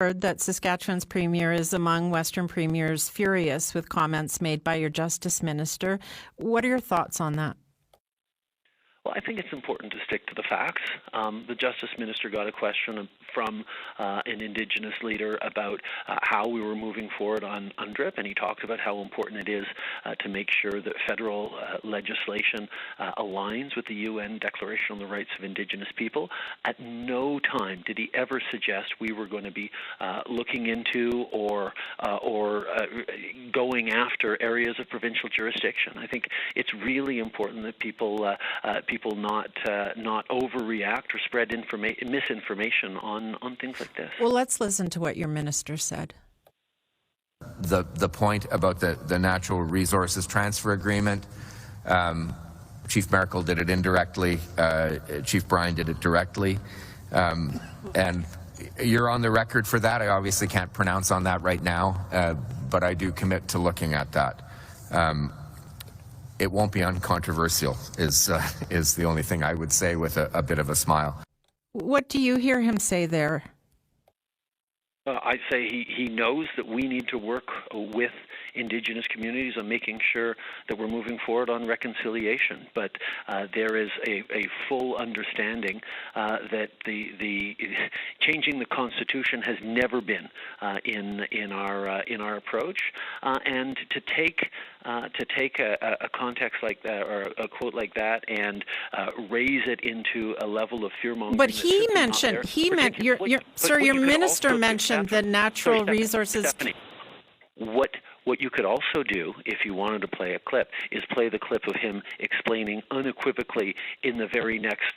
Heard that Saskatchewan's premier is among Western premiers furious with comments made by your justice minister. What are your thoughts on that? Well, I think it's important to stick to the facts. The Justice Minister got a question from an Indigenous leader about how we were moving forward on UNDRIP, and he talked about how important it is to make sure that federal legislation aligns with the UN Declaration on the Rights of Indigenous People. At no time did he ever suggest we were going to be looking into or going after areas of provincial jurisdiction. I think it's really important that people not overreact or spread misinformation on things like this. Well, let's listen to what your minister said. The point about the natural resources transfer agreement, Chief Merkel did it indirectly, Chief Bryan did it directly, and you're on the record for that. I obviously can't pronounce on that right now, but I do commit to looking at that. It won't be uncontroversial is the only thing I would say with a bit of a smile. What do you hear him say there? I'd say he knows that we need to work with Indigenous communities on making sure that we're moving forward on reconciliation. But there is a full understanding that the changing the Constitution has never been in our approach, and to take a context like that or a quote like that and raise it into a level of fear-mongering. But your minister mentioned the natural resources. Stephanie, what you could also do, if you wanted to play a clip, is play the clip of him explaining unequivocally in the very next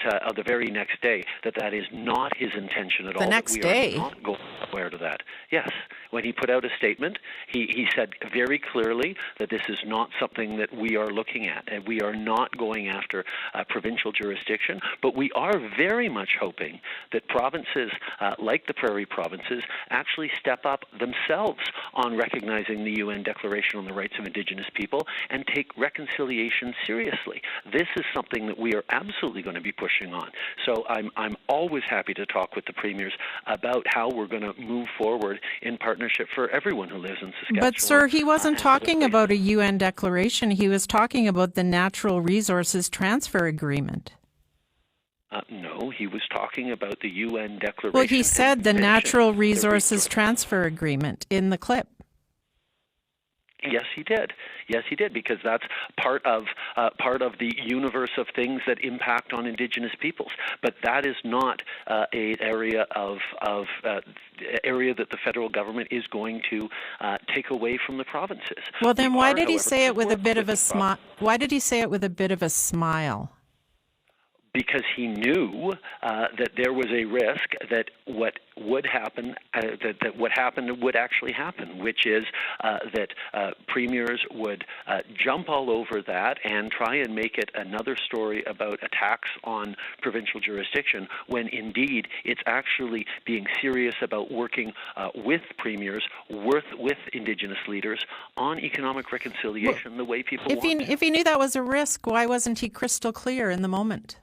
day that is not his intention at all. The next day? We are not going aware to that. Yes. When he put out a statement, he said very clearly that this is not something that we are looking at, and we are not going after provincial jurisdiction, but we are very much hoping that provinces like the Prairie provinces actually step up themselves on recognizing the UN Declaration on the Rights of Indigenous People and take reconciliation seriously. This is something that we are absolutely going to be pushing on. So I'm always happy to talk with the premiers about how we're going to move forward in partnership for everyone who lives in Saskatchewan. But, sir, he wasn't talking about a UN declaration. He was talking about the Natural Resources Transfer Agreement. No, he was talking about the UN Declaration. Well, he said the Natural Resources Transfer Agreement in the clip. Yes, he did. Yes, he did, because that's part of the universe of things that impact on Indigenous peoples. But that is not an area area that the federal government is going to take away from the provinces. Well, then why did he say it with a bit of a smile? Why did he say it with a bit of a smile? Because he knew that there was a risk that what would happen, that what happened would actually happen, which is that premiers would jump all over that and try and make it another story about attacks on provincial jurisdiction, when indeed it's actually being serious about working with premiers, with Indigenous leaders on economic reconciliation, the way people want. If he knew that was a risk, why wasn't he crystal clear in the moment?